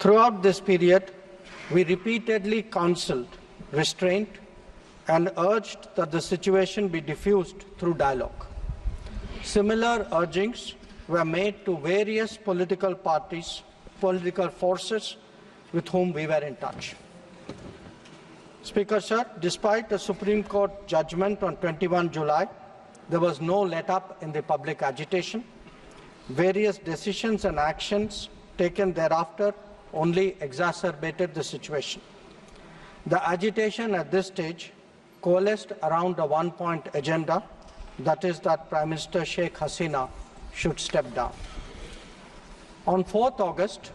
Throughout this period, we repeatedly counseled restraint and urged that the situation be diffused through dialogue. Similar urgings were made to various political parties, political forces with whom we were in touch. Speaker, sir, despite the Supreme Court judgment on 21 July, there was no let-up in the public agitation. Various decisions and actions taken thereafter only exacerbated the situation. The agitation at this stage coalesced around a one-point agenda, that is that Prime Minister Sheikh Hasina should step down. On 4th August,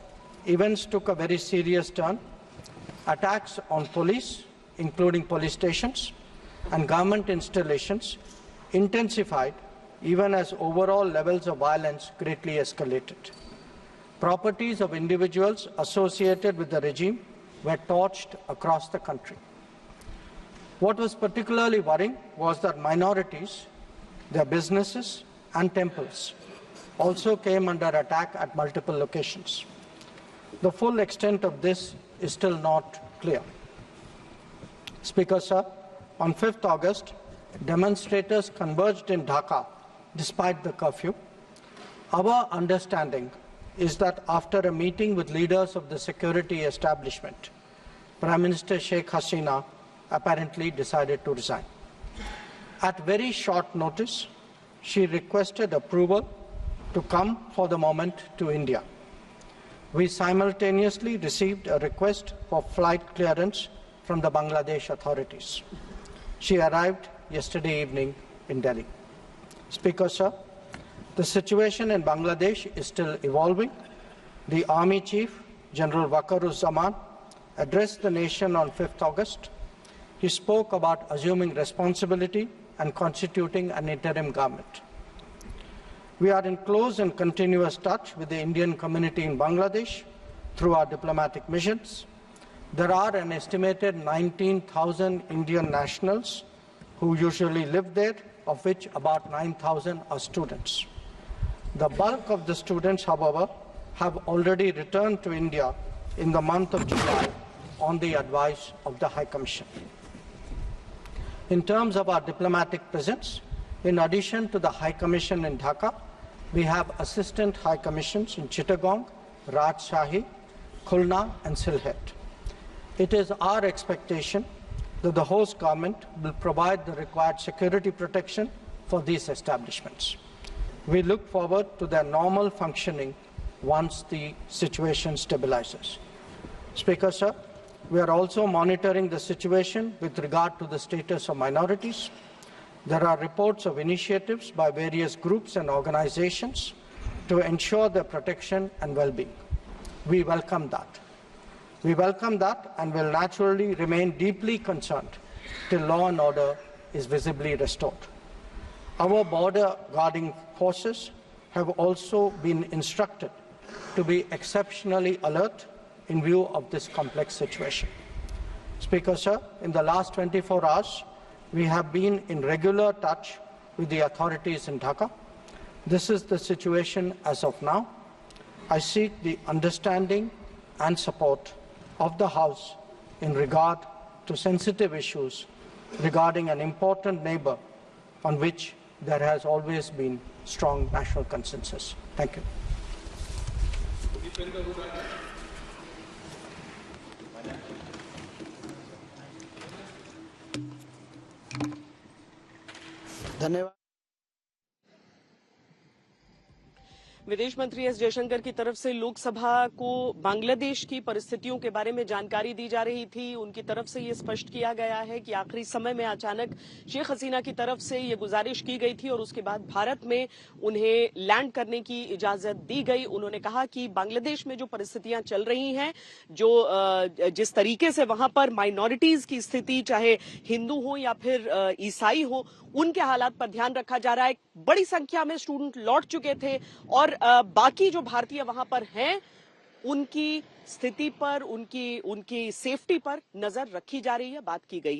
events took a very serious turn. Attacks on police, including police stations, and government installations intensified even as overall levels of violence greatly escalated. Properties of individuals associated with the regime were torched across the country. What was particularly worrying was that minorities, their businesses and temples also came under attack at multiple locations. The full extent of this is still not clear. Speaker, sir, on 5th August, demonstrators converged in Dhaka despite the curfew. Our understanding is that after a meeting with leaders of the security establishment, Prime Minister Sheikh Hasina apparently decided to resign. At very short notice, she requested approval to come for the moment to India. We simultaneously received a request for flight clearance from the Bangladesh authorities. She arrived yesterday evening in Delhi. Speaker, sir, the situation in Bangladesh is still evolving. The Army Chief, General Waqar-uz-Zaman, addressed the nation on 5th August. He spoke about assuming responsibility and constituting an interim government. We are in close and continuous touch with the Indian community in Bangladesh through our diplomatic missions. There are an estimated 19,000 Indian nationals who usually live there, of which about 9,000 are students. The bulk of the students, however, have already returned to India in the month of July on the advice of the High Commission. In terms of our diplomatic presence, in addition to the High Commission in Dhaka, we have assistant High Commissions in Chittagong, Rajshahi, Khulna and Sylhet. It is our expectation that the host government will provide the required security protection for these establishments. We look forward to their normal functioning once the situation stabilizes. Speaker, sir, we are also monitoring the situation with regard to the status of minorities. There are reports of initiatives by various groups and organizations to ensure their protection and well-being. We welcome that. We welcome that and will naturally remain deeply concerned till law and order is visibly restored. Our border guarding forces have also been instructed to be exceptionally alert in view of this complex situation. Speaker, sir, in the last 24 hours, we have been in regular touch with the authorities in Dhaka. This is the situation as of now. I seek the understanding and support of the House in regard to sensitive issues regarding an important neighbor on which there has always been strong national consensus. Thank you. धन्यवाद। विदेश मंत्री S Jaishankar की तरफ से लोकसभा को बांग्लादेश की परिस्थितियों के बारे में जानकारी दी जा रही थी। उनकी तरफ से ये स्पष्ट किया गया है कि आखिरी समय में अचानक शेख हसीना की तरफ से ये गुजारिश की गई थी और उसके बाद भारत में उन्हें लैंड करने की इजाजत दी गई। उन्होंने कहा कि बांग्लादेश में जो परिस्थितियां चल रही हैं, जिस तरीके से वहां पर माइनॉरिटीज की स्थिति, चाहे हिंदू हो या फिर ईसाई हो, उनके हालात पर ध्यान रखा जा रहा है। बड़ी संख्या में स्टूडेंट लौट चुके थे और बाकी जो भारतीय वहां पर हैं, उनकी स्थिति पर, उनकी सेफ्टी पर नजर रखी जा रही है, बात की गई।